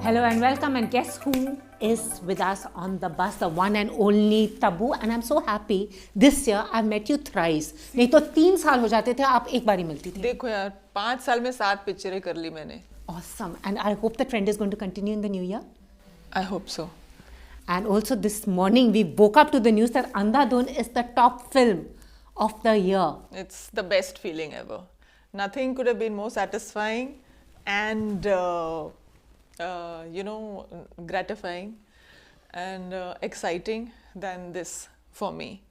Hello and welcome, and guess who is with us on the bus, the one and only Tabu. And I'm so happy this year I've met you thrice. नहीं तो 3 साल हो जाते थे, आप एक बार ही मिलती थी. देखो यार 5 साल में 7 पिक्चरें कर ली मैंने. Awesome. And I hope the trend is going to continue in the new year. I hope so. And also this morning we woke up to the news that Andhadhun is the top film of the year. It's the best feeling ever. Nothing could have been more satisfying and gratifying and exciting than this for me.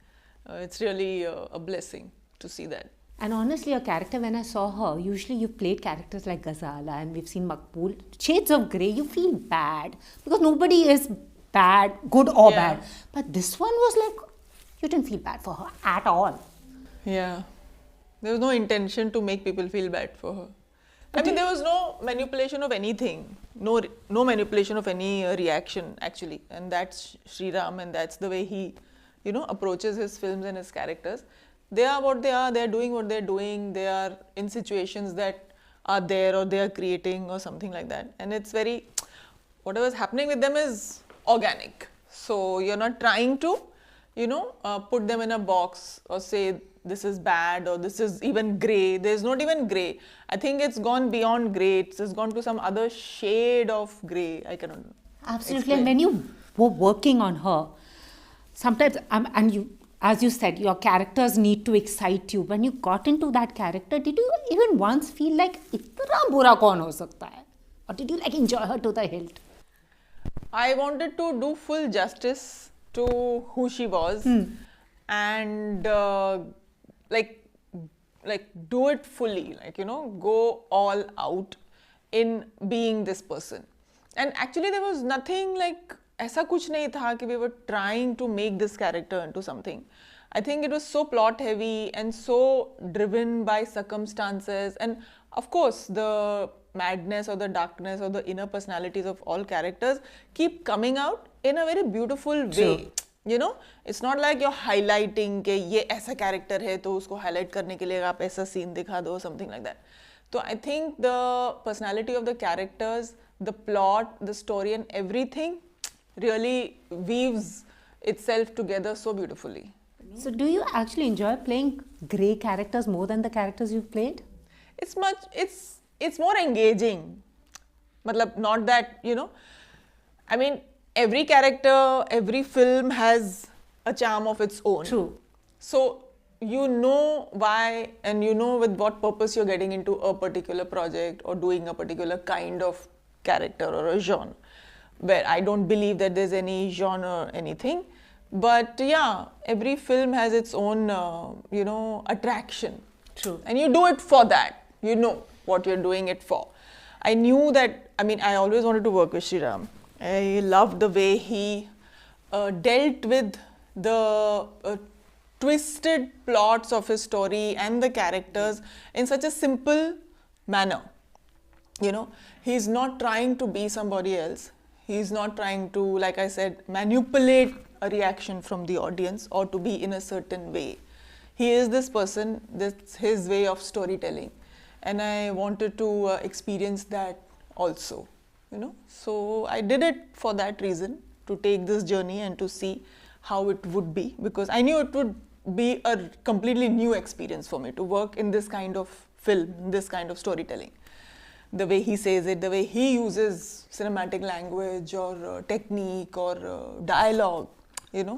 It's really a blessing to see that. And honestly, your character, when I saw her, usually you've played characters like Ghazala and we've seen Maqbool. Shades of Grey, you feel bad because nobody is bad, good or bad. But this one was like, you didn't feel bad for her at all. Yeah. There was no intention to make people feel bad for her. I mean, there was no manipulation of anything. No manipulation of any reaction, actually. And that's Sriram, and that's the way he, approaches his films and his characters. They are what they are. They're doing what they're doing. They are in situations that are there or they are creating or something like that. And it's very, whatever's happening with them is organic. So you're not trying to, put them in a box or say this is bad or this is even grey. There's not even grey. I think it's gone beyond grey. It's gone to some other shade of grey. I cannot Absolutely. explain. And when you were working on her, sometimes, and you, as you said, your characters need to excite you. When you got into that character, did you even once feel like, itna bura kaun ho sakta hai? Or did you enjoy her to the hilt? I wanted to do full justice to who she was and do it fully, go all out in being this person. And actually there was nothing like, ऐसा कुछ नहीं था कि we were trying to make this character into something. I think it was so plot heavy and so driven by circumstances, and of course the madness or the darkness or the inner personalities of all characters keep coming out in a very beautiful way. It's not like you're highlighting कि ये ऐसा character है तो उसको highlight करने के लिए आप ऐसा scene दिखा दो, something like that. So I think the personality of the characters, the plot, the story and everything really weaves itself together so beautifully. So do you actually enjoy playing grey characters more than the characters you've played? It's more engaging. Matlab, not that, I mean, every character, every film has a charm of its own. True. So you know why and you know with what purpose you're getting into a particular project or doing a particular kind of character or a genre. Where I don't believe that there's any genre or anything. But yeah, every film has its own, attraction. True. And you do it for that. You know what you're doing it for. I knew that, I always wanted to work with Sriram. I loved the way he dealt with the twisted plots of his story and the characters in such a simple manner. He's not trying to be somebody else. He's not trying to, like I said, manipulate a reaction from the audience or to be in a certain way. He is this person, that's his way of storytelling. And I wanted to experience that also, So I did it for that reason, to take this journey and to see how it would be. Because I knew it would be a completely new experience for me to work in this kind of film, this kind of storytelling. The way he says it, the way he uses cinematic language or technique or dialogue,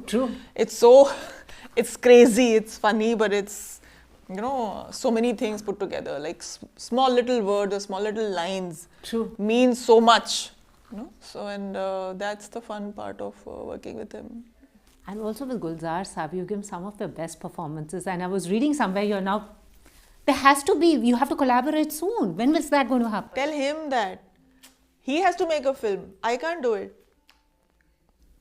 True. It's crazy, it's funny, but it's, so many things put together, like small little words or small little lines. True. Mean so much, So, and that's the fun part of working with him. And also with Gulzar Saab, you give some of the best performances. And I was reading somewhere you're now, there has to be, you have to collaborate soon. When is that going to happen? Tell him that. He has to make a film. I can't do it.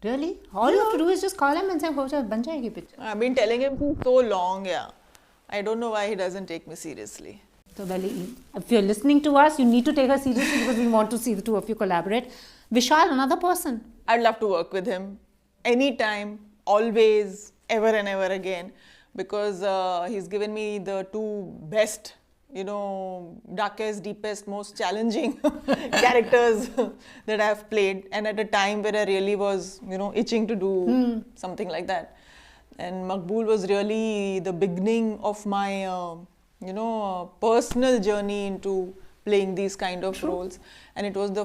Really? All you have to do is just call him and say, ban jayegi picture. I've been telling him for so long, yeah. I don't know why he doesn't take me seriously. So, well, if you're listening to us, you need to take us seriously because we want to see the two of you collaborate. Vishal, another person. I'd love to work with him anytime, always, ever and ever again, because he's given me the two best darkest, deepest, most challenging characters that I've played, and at a time where I really was, itching to do something like that. And Maqbool was really the beginning of my, personal journey into playing these kind of roles. And it was the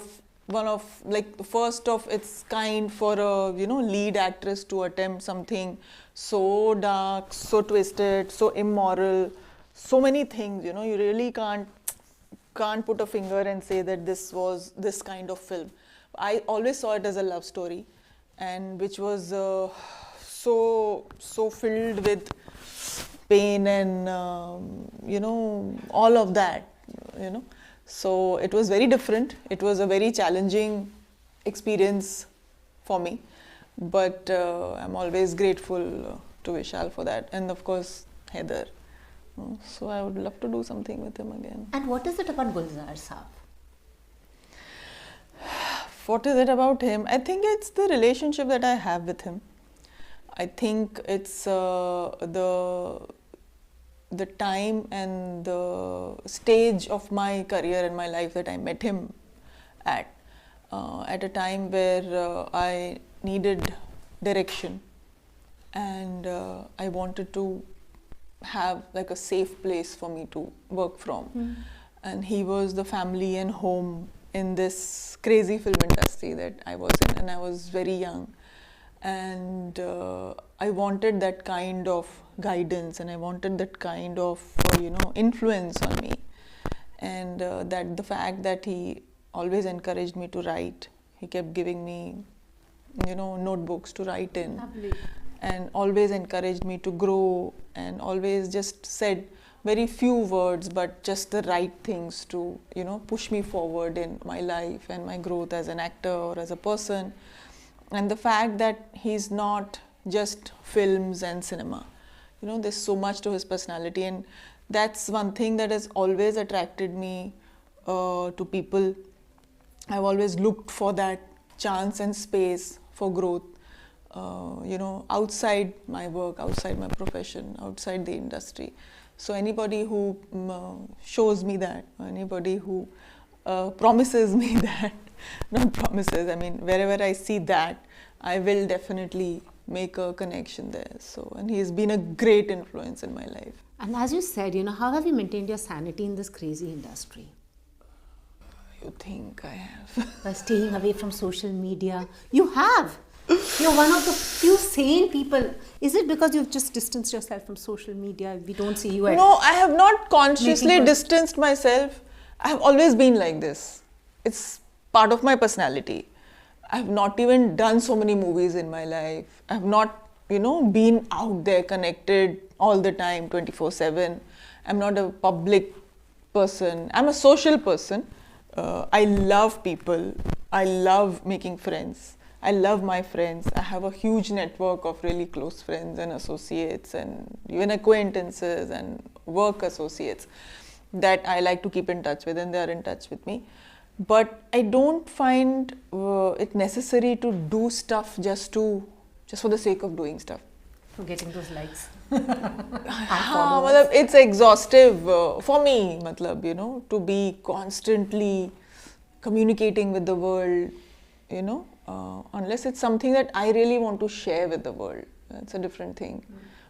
first of its kind for a, lead actress to attempt something so dark, so twisted, so immoral, so many things, you really can't put a finger and say that this was this kind of film. I always saw it as a love story, and which was so filled with pain and all of that, So it was very different. It was a very challenging experience for me, but I'm always grateful to Vishal for that, and of course Heather. So I would love to do something with him again. And what is it about Gulzar Saab? What is it about him? I think it's the relationship that I have with him. I think it's the time and the stage of my career and my life that I met him at a time where I needed direction, and I wanted to have like a safe place for me to work from. And he was the family and home in this crazy film industry that I was in, and I was very young, and I wanted that kind of guidance, and I wanted that kind of influence on me, and that the fact that he always encouraged me to write. He kept giving me notebooks to write in. Lovely. And always encouraged me to grow, and always just said very few words but just the right things to push me forward in my life and my growth as an actor or as a person. And the fact that he's not just films and cinema, there's so much to his personality, and that's one thing that has always attracted me to people. I've always looked for that chance and space for growth, outside my work, outside my profession, outside the industry. So anybody who shows me that, or anybody who promises me that, not promises, I mean, wherever I see that, I will definitely make a connection there. So, and he's been a great influence in my life. And as you said, how have you maintained your sanity in this crazy industry? You think I have? By staying away from social media. You have. You're one of the few sane people. Is it because you've just distanced yourself from social media? We don't see you at... No, I have not consciously distanced myself. I have always been like this. It's part of my personality. I have not even done so many movies in my life. I have not, been out there connected all the time, 24/7. I'm not a public person. I'm a social person. I love people. I love making friends. I love my friends. I have a huge network of really close friends and associates and even acquaintances and work associates that I like to keep in touch with, and they are in touch with me. But I don't find it necessary to do stuff just for the sake of doing stuff. For getting those likes. It's exhaustive for me, to be constantly communicating with the world, unless it's something that I really want to share with the world. That's a different thing.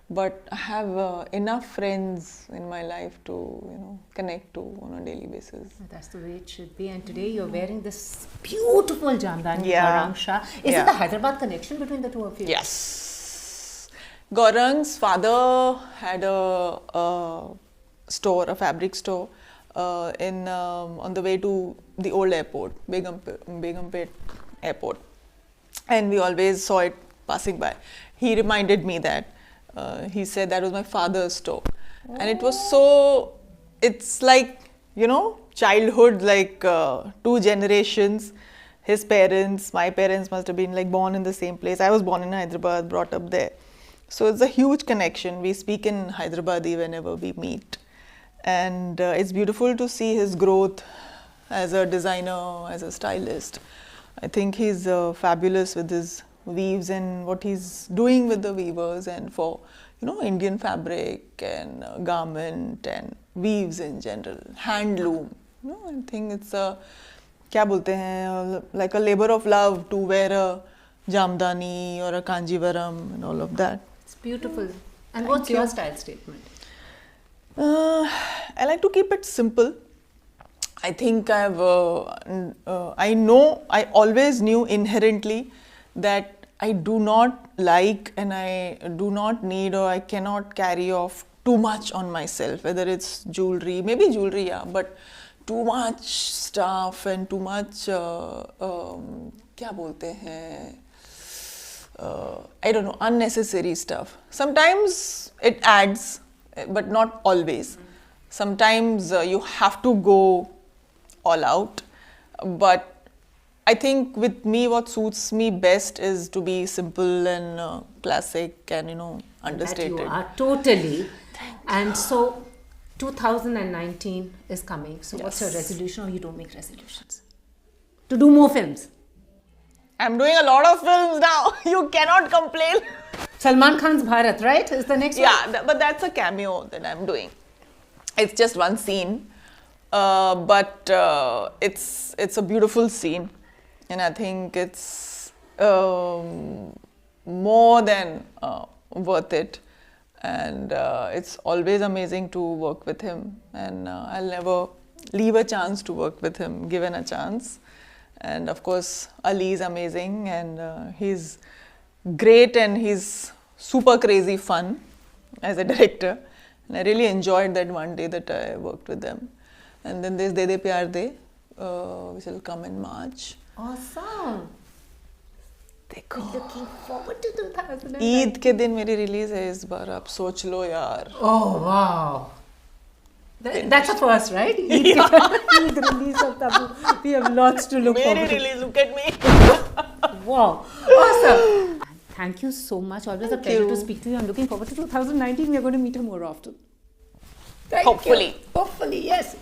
But I have enough friends in my life to, connect to on a daily basis. That's the way it should be. And today you're wearing this beautiful Jamdani Yeah. Gaurang Shah. Is it the Hyderabad connection between the two of you? Yes. Gaurang's father had a store, a fabric store, on the way to the old airport, Begumpet airport. And we always saw it passing by. He reminded me that. He said that was my father's store. Oh. And it was so, it's like, childhood, like 2 generations. His parents, my parents must have been like born in the same place. I was born in Hyderabad, brought up there. So it's a huge connection. We speak in Hyderabadi whenever we meet. And it's beautiful to see his growth as a designer, as a stylist. I think he's fabulous with his weaves and what he's doing with the weavers and for Indian fabric and garment and weaves in general, handloom. I think it's a क्या बोलते हैं, like a labor of love to wear a jamdani or a kanjivaram and all of that. It's beautiful. And what's your style statement? I like to keep it simple. I think I always knew inherently that I do not like and I do not need or I cannot carry off too much on myself, whether it's jewelry, maybe jewelry, yeah, but too much stuff and too much, क्या बोलते हैं, I don't know, unnecessary stuff. Sometimes it adds, but not always. Sometimes you have to go all out, but I think with me what suits me best is to be simple and classic and understated. That you are totally. And so 2019 is coming. So what's your resolution, or you don't make resolutions? To do more films. I'm doing a lot of films now. You cannot complain. Salman Khan's Bharat, right? Is the next one? Yeah, but that's a cameo that I'm doing. It's just one scene, but it's a beautiful scene, and I think it's more than worth it. And it's always amazing to work with him, and I'll never leave a chance to work with him, given a chance. And of course, Ali is amazing, and he's great, and he's super crazy fun as a director. And I really enjoyed that one day that I worked with them. And then there's De De Pyar De, which will come in March. Awesome. देखो, Looking forward to 2019. Eid के दिन मेरी release है इस बार, आप सोच लो यार. Oh, wow. That's a first, right? Eid release of Tabu. We have lots to look forward मेरी to. Release, look at me. Wow. Awesome. Thank you so much. Always a Thank pleasure you. to speak to you. I'm looking forward to 2019. We are going to meet her more often. Thank Hopefully. you. Hopefully, yes.